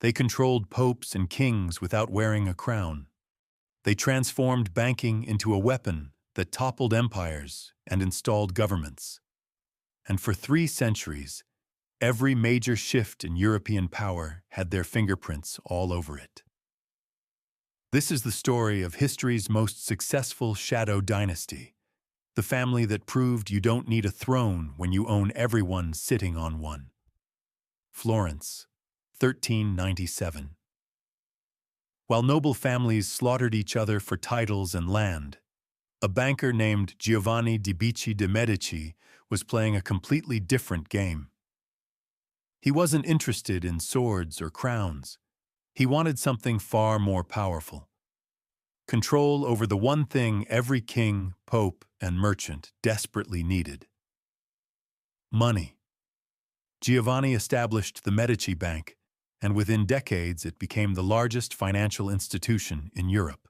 They controlled popes and kings without wearing a crown. They transformed banking into a weapon that toppled empires and installed governments. And for 3 centuries, every major shift in European power had their fingerprints all over it. This is the story of history's most successful shadow dynasty, the family that proved you don't need a throne when you own everyone sitting on one. Florence, 1397. While noble families slaughtered each other for titles and land, a banker named Giovanni di Bicci de' Medici was playing a completely different game. He wasn't interested in swords or crowns. He wanted something far more powerful: control over the one thing every king, pope, and merchant desperately needed: money. Giovanni established the Medici Bank, and within decades it became the largest financial institution in Europe.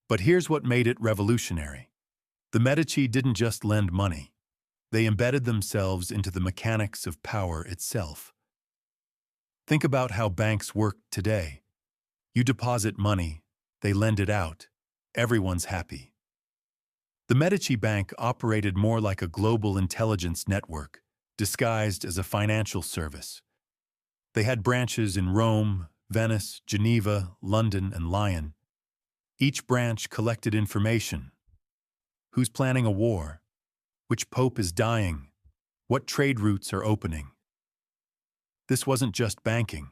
But here's what made it revolutionary. The Medici didn't just lend money. They embedded themselves into the mechanics of power itself. Think about how banks work today. You deposit money, they lend it out, everyone's happy. The Medici Bank operated more like a global intelligence network, disguised as a financial service. They had branches in Rome, Venice, Geneva, London, and Lyon. Each branch collected information. Who's planning a war? Which pope is dying? What trade routes are opening? This wasn't just banking.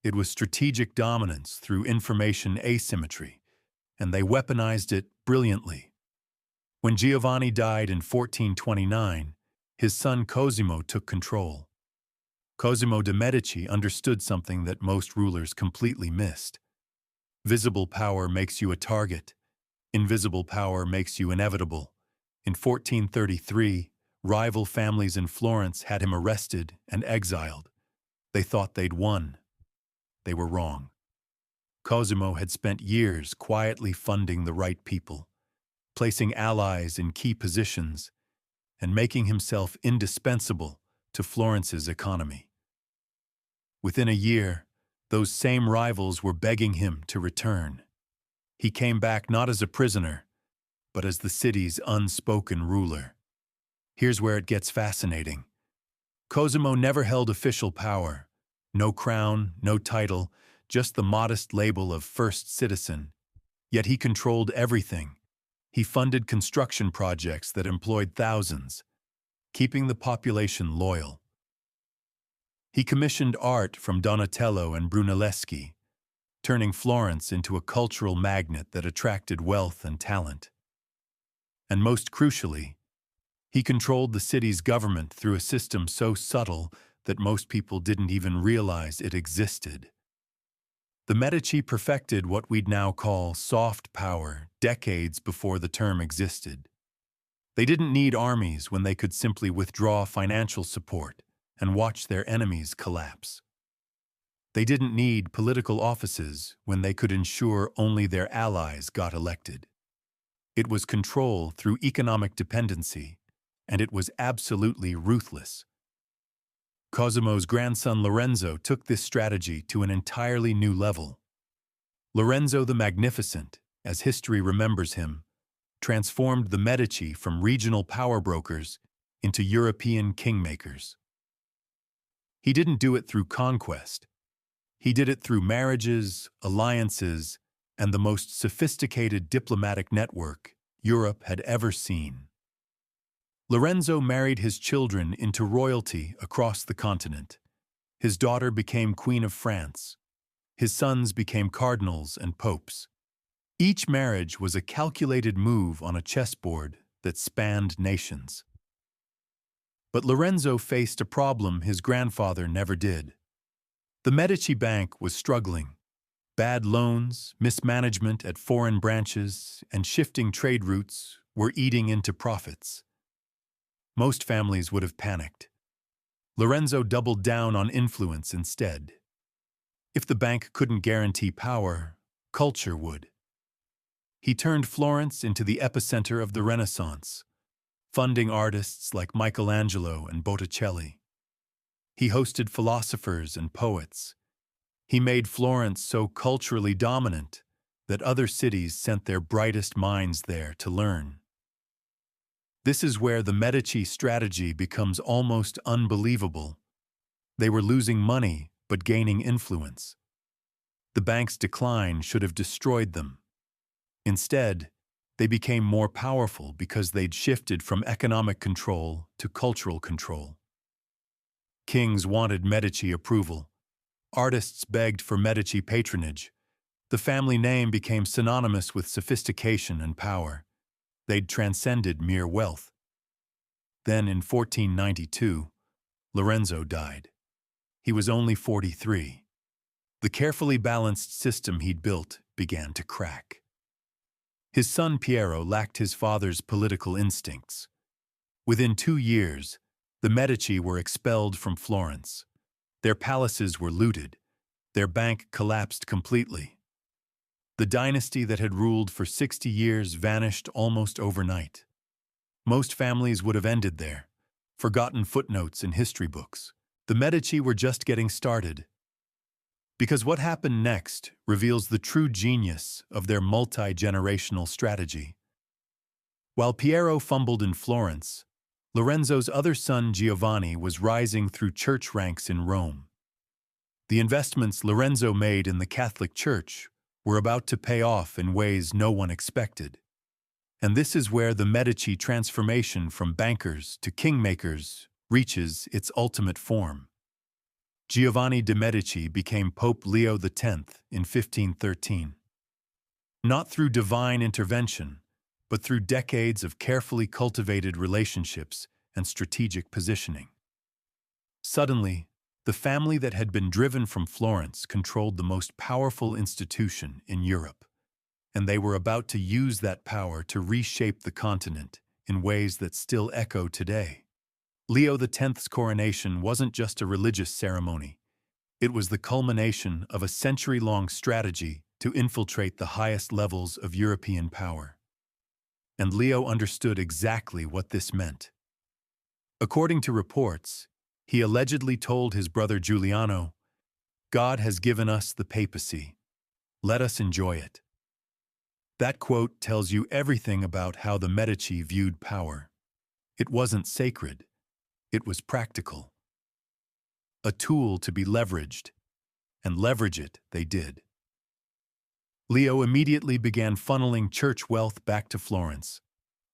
It was strategic dominance through information asymmetry, and they weaponized it brilliantly. When Giovanni died in 1429, his son Cosimo took control. Cosimo de' Medici understood something that most rulers completely missed. Visible power makes you a target. Invisible power makes you inevitable. In 1433, rival families in Florence had him arrested and exiled. They thought they'd won. They were wrong. Cosimo had spent years quietly funding the right people, placing allies in key positions, and making himself indispensable to Florence's economy. Within a year, those same rivals were begging him to return. He came back not as a prisoner, but as the city's unspoken ruler. Here's where it gets fascinating. Cosimo never held official power. No crown, no title, just the modest label of first citizen. Yet he controlled everything. He funded construction projects that employed thousands, keeping the population loyal. He commissioned art from Donatello and Brunelleschi, turning Florence into a cultural magnet that attracted wealth and talent. And most crucially, he controlled the city's government through a system so subtle that most people didn't even realize it existed. The Medici perfected what we'd now call soft power decades before the term existed. They didn't need armies when they could simply withdraw financial support and watch their enemies collapse. They didn't need political offices when they could ensure only their allies got elected. It was control through economic dependency, and it was absolutely ruthless. Cosimo's grandson Lorenzo took this strategy to an entirely new level. Lorenzo the Magnificent, as history remembers him, transformed the Medici from regional power brokers into European kingmakers. He didn't do it through conquest. He did it through marriages, alliances, and the most sophisticated diplomatic network Europe had ever seen. Lorenzo married his children into royalty across the continent. His daughter became Queen of France. His sons became cardinals and popes. Each marriage was a calculated move on a chessboard that spanned nations. But Lorenzo faced a problem his grandfather never did. The Medici Bank was struggling. Bad loans, mismanagement at foreign branches, and shifting trade routes were eating into profits. Most families would have panicked. Lorenzo doubled down on influence instead. If the bank couldn't guarantee power, culture would. He turned Florence into the epicenter of the Renaissance, funding artists like Michelangelo and Botticelli. He hosted philosophers and poets. He made Florence so culturally dominant that other cities sent their brightest minds there to learn. This is where the Medici strategy becomes almost unbelievable. They were losing money but gaining influence. The bank's decline should have destroyed them. Instead, they became more powerful because they'd shifted from economic control to cultural control. Kings wanted Medici approval. Artists begged for Medici patronage. The family name became synonymous with sophistication and power. They'd transcended mere wealth. Then, in 1492, Lorenzo died. He was only 43. The carefully balanced system he'd built began to crack. His son Piero lacked his father's political instincts. Within 2 years, the Medici were expelled from Florence. Their palaces were looted. Their bank collapsed completely. The dynasty that had ruled for 60 years vanished almost overnight. Most families would have ended there, forgotten footnotes in history books. The Medici were just getting started. Because what happened next reveals the true genius of their multi-generational strategy. While Piero fumbled in Florence, Lorenzo's other son Giovanni was rising through church ranks in Rome. The investments Lorenzo made in the Catholic Church were about to pay off in ways no one expected. And this is where the Medici transformation from bankers to kingmakers reaches its ultimate form. Giovanni de' Medici became Pope Leo X in 1513. Not through divine intervention, but through decades of carefully cultivated relationships and strategic positioning. Suddenly, the family that had been driven from Florence controlled the most powerful institution in Europe, and they were about to use that power to reshape the continent in ways that still echo today. Leo X's coronation wasn't just a religious ceremony. It was the culmination of a century-long strategy to infiltrate the highest levels of European power. And Leo understood exactly what this meant. According to reports, he allegedly told his brother Giuliano, "God has given us the papacy. Let us enjoy it." That quote tells you everything about how the Medici viewed power. It wasn't sacred. It was practical. A tool to be leveraged, and leverage it they did. Leo immediately began funneling church wealth back to Florence,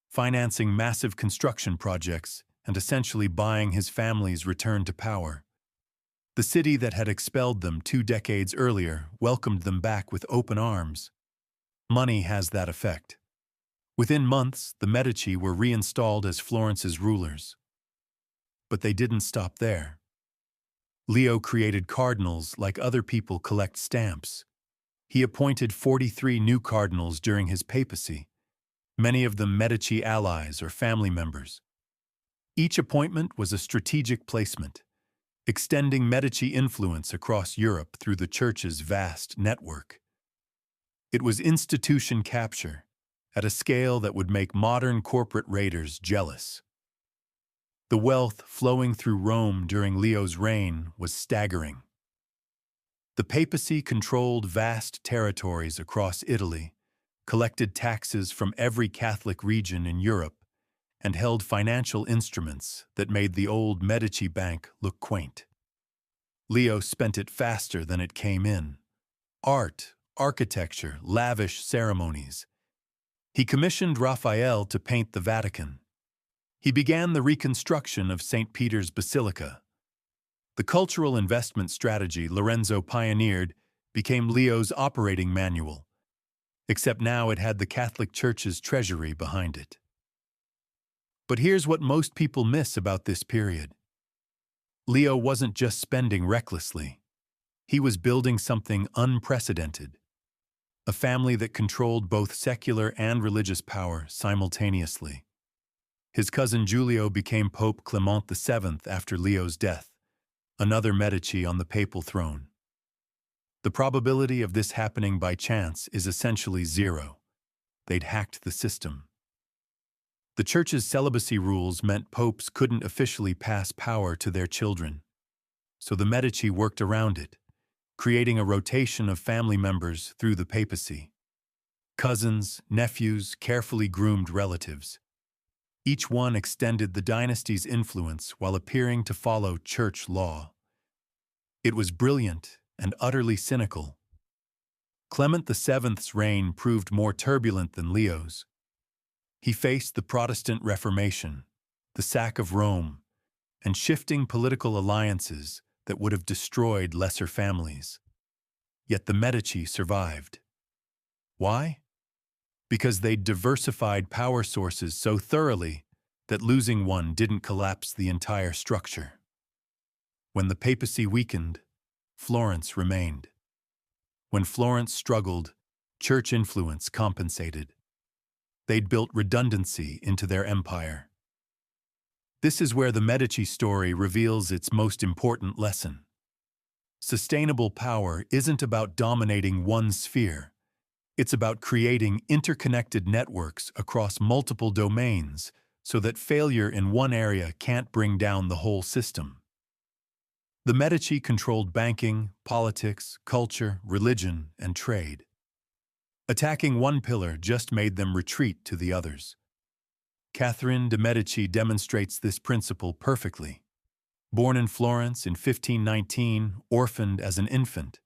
financing massive construction projects and essentially buying his family's return to power. The city that had expelled them 2 decades earlier welcomed them back with open arms. Money has that effect. Within months, the Medici were reinstalled as Florence's rulers. But they didn't stop there. Leo created cardinals like other people collect stamps. He appointed 43 new cardinals during his papacy, many of them Medici allies or family members. Each appointment was a strategic placement, extending Medici influence across Europe through the Church's vast network. It was institution capture at a scale that would make modern corporate raiders jealous. The wealth flowing through Rome during Leo's reign was staggering. The papacy controlled vast territories across Italy, collected taxes from every Catholic region in Europe, and held financial instruments that made the old Medici bank look quaint. Leo spent it faster than it came in. Art, architecture, lavish ceremonies. He commissioned Raphael to paint the Vatican. He began the reconstruction of St. Peter's Basilica. The cultural investment strategy Lorenzo pioneered became Leo's operating manual, except now it had the Catholic Church's treasury behind it. But here's what most people miss about this period. Leo wasn't just spending recklessly. He was building something unprecedented. A family that controlled both secular and religious power simultaneously. His cousin Giulio became Pope Clement VII after Leo's death, another Medici on the papal throne. The probability of this happening by chance is essentially zero. They'd hacked the system. The Church's celibacy rules meant popes couldn't officially pass power to their children. So the Medici worked around it. creating a rotation of family members through the papacy. Cousins, nephews, carefully groomed relatives. Each one extended the dynasty's influence while appearing to follow church law. It was brilliant and utterly cynical. Clement VII's reign proved more turbulent than Leo's. He faced the Protestant Reformation, the sack of Rome, and shifting political alliances that would have destroyed lesser families. Yet the Medici survived. Why? Because they'd diversified power sources so thoroughly that losing one didn't collapse the entire structure. When the papacy weakened, Florence remained. When Florence struggled, church influence compensated. They'd built redundancy into their empire. This is where the Medici story reveals its most important lesson. Sustainable power isn't about dominating one sphere. It's about creating interconnected networks across multiple domains so that failure in one area can't bring down the whole system. The Medici controlled banking, politics, culture, religion, and trade. Attacking one pillar just made them retreat to the others. Catherine de' Medici demonstrates this principle perfectly. Born in Florence in 1519, orphaned as an infant,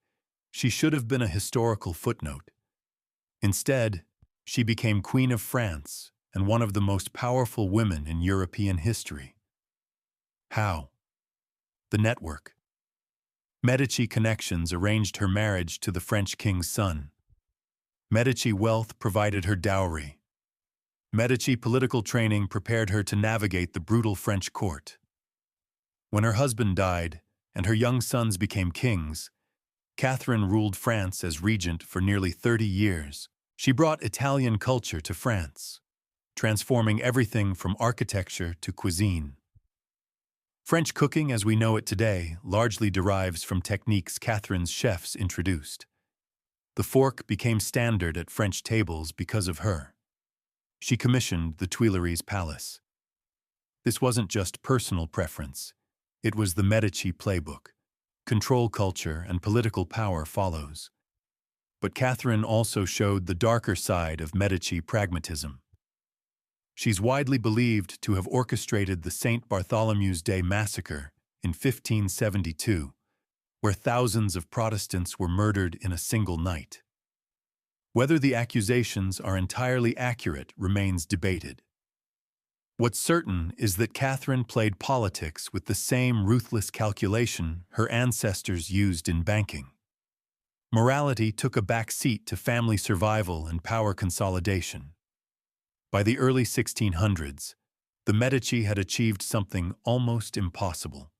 she should have been a historical footnote. Instead, she became Queen of France and one of the most powerful women in European history. How? The network. Medici connections arranged her marriage to the French king's son. Medici wealth provided her dowry. Medici political training prepared her to navigate the brutal French court. When her husband died and her young sons became kings, Catherine ruled France as regent for nearly 30 years. She brought Italian culture to France, transforming everything from architecture to cuisine. French cooking as we know it today largely derives from techniques Catherine's chefs introduced. The fork became standard at French tables because of her. She commissioned the Tuileries Palace. This wasn't just personal preference. It was the Medici playbook. Control culture and political power follows. But Catherine also showed the darker side of Medici pragmatism. She's widely believed to have orchestrated the St. Bartholomew's Day massacre in 1572, where thousands of Protestants were murdered in a single night. Whether the accusations are entirely accurate remains debated. What's certain is that Catherine played politics with the same ruthless calculation her ancestors used in banking. Morality took a back seat to family survival and power consolidation. By the early 1600s, the Medici had achieved something almost impossible.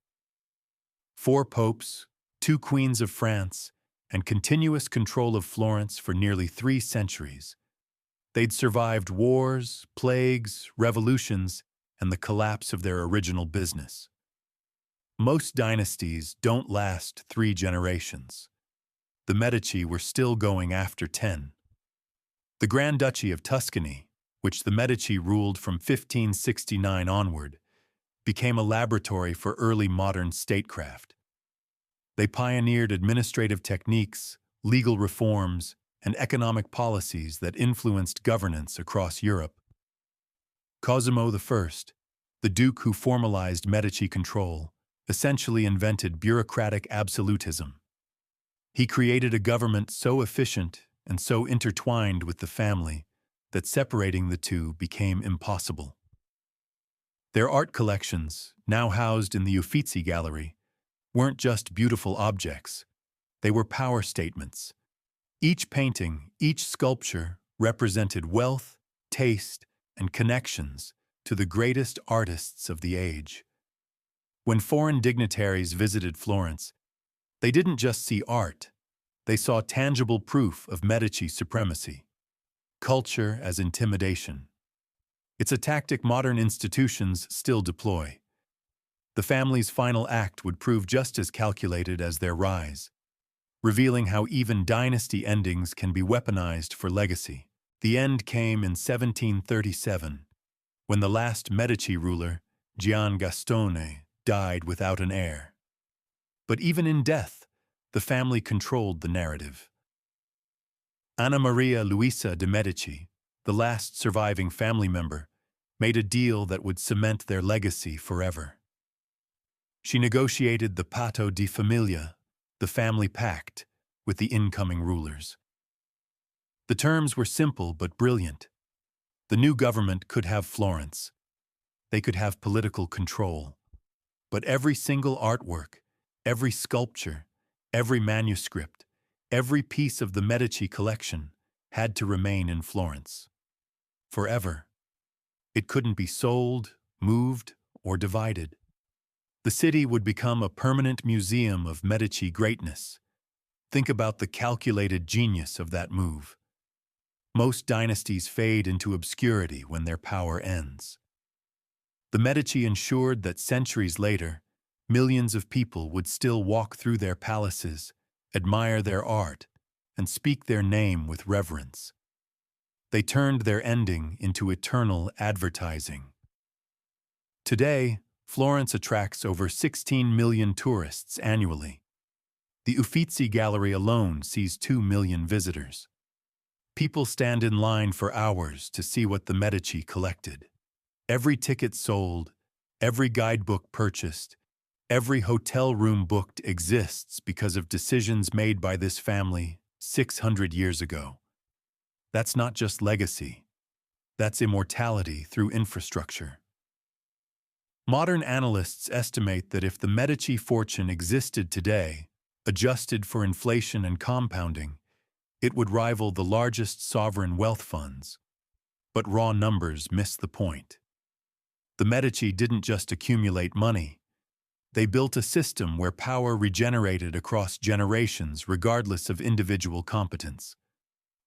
4 popes, 2 queens of France, and continuous control of Florence for nearly 3 centuries. They'd survived wars, plagues, revolutions, and the collapse of their original business. Most dynasties don't last 3 generations. The Medici were still going after 10. The Grand Duchy of Tuscany, which the Medici ruled from 1569 onward, became a laboratory for early modern statecraft. They pioneered administrative techniques, legal reforms, and economic policies that influenced governance across Europe. Cosimo I, the duke who formalized Medici control, essentially invented bureaucratic absolutism. He created a government so efficient and so intertwined with the family that separating the two became impossible. Their art collections, now housed in the Uffizi Gallery, weren't just beautiful objects. They were power statements. Each painting, each sculpture represented wealth, taste, and connections to the greatest artists of the age. When foreign dignitaries visited Florence, they didn't just see art, they saw tangible proof of Medici supremacy. Culture as intimidation. It's a tactic modern institutions still deploy. The family's final act would prove just as calculated as their rise, revealing how even dynasty endings can be weaponized for legacy. The end came in 1737, when the last Medici ruler, Gian Gastone, died without an heir. But even in death, the family controlled the narrative. Anna Maria Luisa de' Medici, the last surviving family member, made a deal that would cement their legacy forever. She negotiated the patto di famiglia, the family pact, with the incoming rulers. The terms were simple but brilliant. The new government could have Florence. They could have political control. But every single artwork, every sculpture, every manuscript, every piece of the Medici collection had to remain in Florence. Forever. It couldn't be sold, moved, or divided. The city would become a permanent museum of Medici greatness. Think about the calculated genius of that move. Most dynasties fade into obscurity when their power ends. The Medici ensured that centuries later, millions of people would still walk through their palaces, admire their art, and speak their name with reverence. They turned their ending into eternal advertising. Today, Florence attracts over 16 million tourists annually. The Uffizi Gallery alone sees 2 million visitors. People stand in line for hours to see what the Medici collected. Every ticket sold, every guidebook purchased, every hotel room booked exists because of decisions made by this family 600 years ago. That's not just legacy. That's immortality through infrastructure. Modern analysts estimate that if the Medici fortune existed today, adjusted for inflation and compounding, it would rival the largest sovereign wealth funds. But raw numbers miss the point. The Medici didn't just accumulate money. They built a system where power regenerated across generations regardless of individual competence.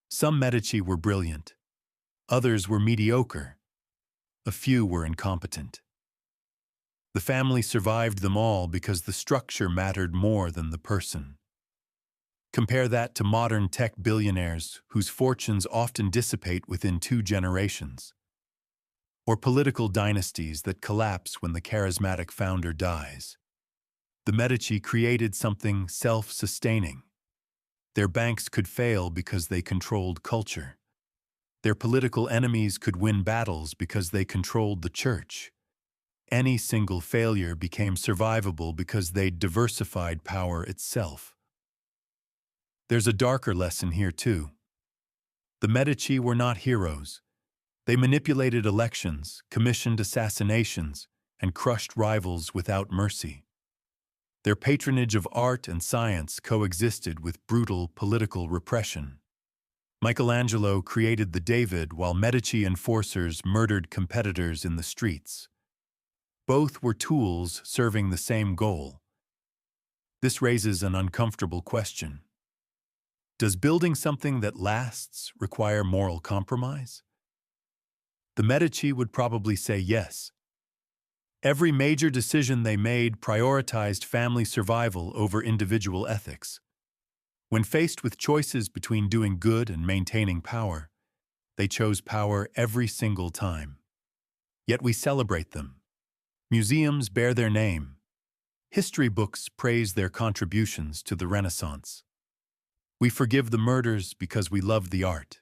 Some Medici were brilliant. Others were mediocre. A few were incompetent. The family survived them all because the structure mattered more than the person. Compare that to modern tech billionaires whose fortunes often dissipate within 2 generations. Or political dynasties that collapse when the charismatic founder dies. The Medici created something self-sustaining. Their banks could fail because they controlled culture. Their political enemies could win battles because they controlled the church. Any single failure became survivable because they diversified power itself. There's a darker lesson here too. The Medici were not heroes. They manipulated elections, commissioned assassinations, and crushed rivals without mercy. Their patronage of art and science coexisted with brutal political repression. Michelangelo created the David while Medici enforcers murdered competitors in the streets. Both were tools serving the same goal. This raises an uncomfortable question. Does building something that lasts require moral compromise? The Medici would probably say yes. Every major decision they made prioritized family survival over individual ethics. When faced with choices between doing good and maintaining power, they chose power every single time. Yet we celebrate them. Museums bear their name. History books praise their contributions to the Renaissance. We forgive the murders because we love the art.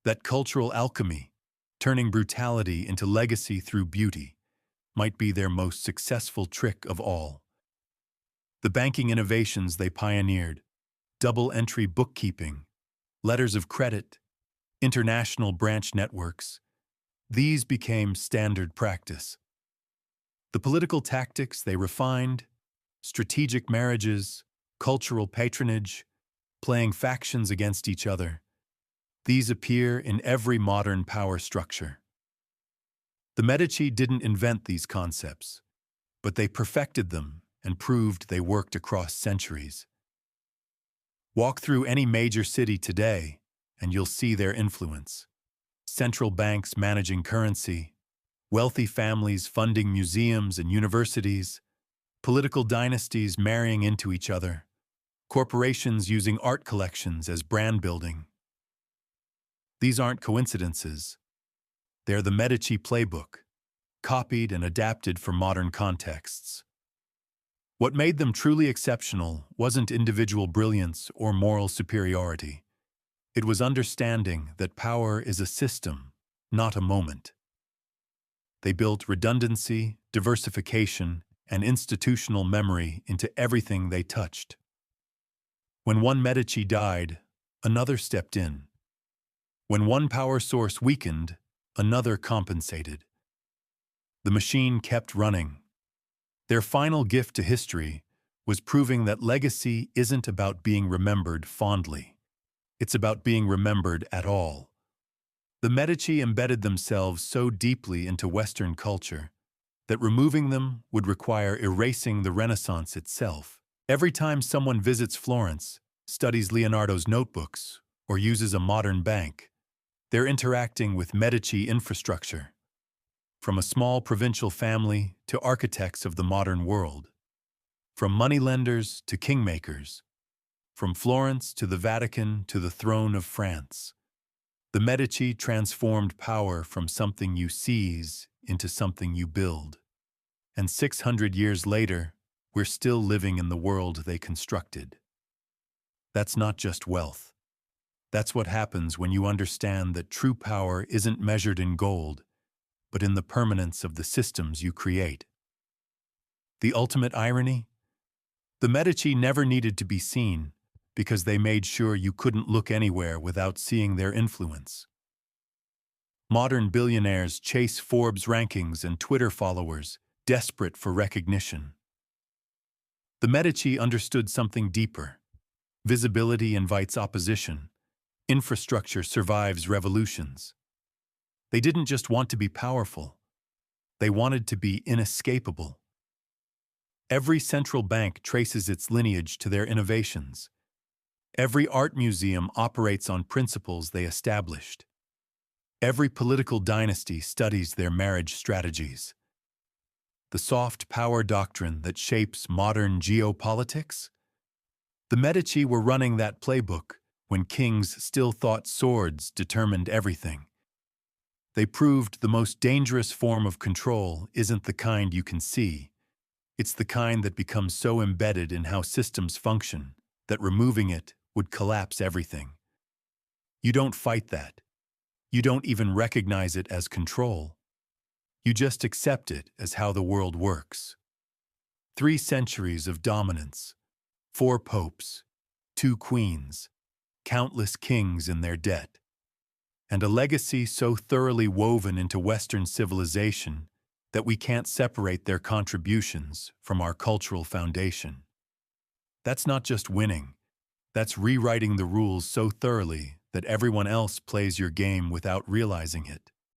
That cultural alchemy, turning brutality into legacy through beauty, might be their most successful trick of all. The banking innovations they pioneered, double-entry bookkeeping, letters of credit, international branch networks, these became standard practice. The political tactics they refined, strategic marriages, cultural patronage, playing factions against each other, these appear in every modern power structure. The Medici didn't invent these concepts, but they perfected them and proved they worked across centuries. Walk through any major city today, and you'll see their influence. Central banks managing currency, wealthy families funding museums and universities, political dynasties marrying into each other, corporations using art collections as brand building. These aren't coincidences. They're the Medici playbook, copied and adapted for modern contexts. What made them truly exceptional wasn't individual brilliance or moral superiority. It was understanding that power is a system, not a moment. They built redundancy, diversification, and institutional memory into everything they touched. When one Medici died, another stepped in. When one power source weakened, another compensated. The machine kept running. Their final gift to history was proving that legacy isn't about being remembered fondly. It's about being remembered at all. The Medici embedded themselves so deeply into Western culture that removing them would require erasing the Renaissance itself. Every time someone visits Florence, studies Leonardo's notebooks, or uses a modern bank, they're interacting with Medici infrastructure, from a small provincial family to architects of the modern world, from moneylenders to kingmakers, from Florence to the Vatican to the throne of France. The Medici transformed power from something you seize into something you build. And 600 years later, we're still living in the world they constructed. That's not just wealth. That's what happens when you understand that true power isn't measured in gold, but in the permanence of the systems you create. The ultimate irony? The Medici never needed to be seen because they made sure you couldn't look anywhere without seeing their influence. Modern billionaires chase Forbes rankings and Twitter followers, desperate for recognition. The Medici understood something deeper. Visibility invites opposition. Infrastructure survives revolutions. They didn't just want to be powerful. They wanted to be inescapable. Every central bank traces its lineage to their innovations. Every art museum operates on principles they established. Every political dynasty studies their marriage strategies. The soft power doctrine that shapes modern geopolitics? The Medici were running that playbook when kings still thought swords determined everything. They proved the most dangerous form of control isn't the kind you can see. It's the kind that becomes so embedded in how systems function that removing it would collapse everything. You don't fight that. You don't even recognize it as control. You just accept it as how the world works. 3 centuries of dominance, 4 popes, 2 queens, countless kings in their debt, and a legacy so thoroughly woven into Western civilization that we can't separate their contributions from our cultural foundation. That's not just winning. That's rewriting the rules so thoroughly that everyone else plays your game without realizing it.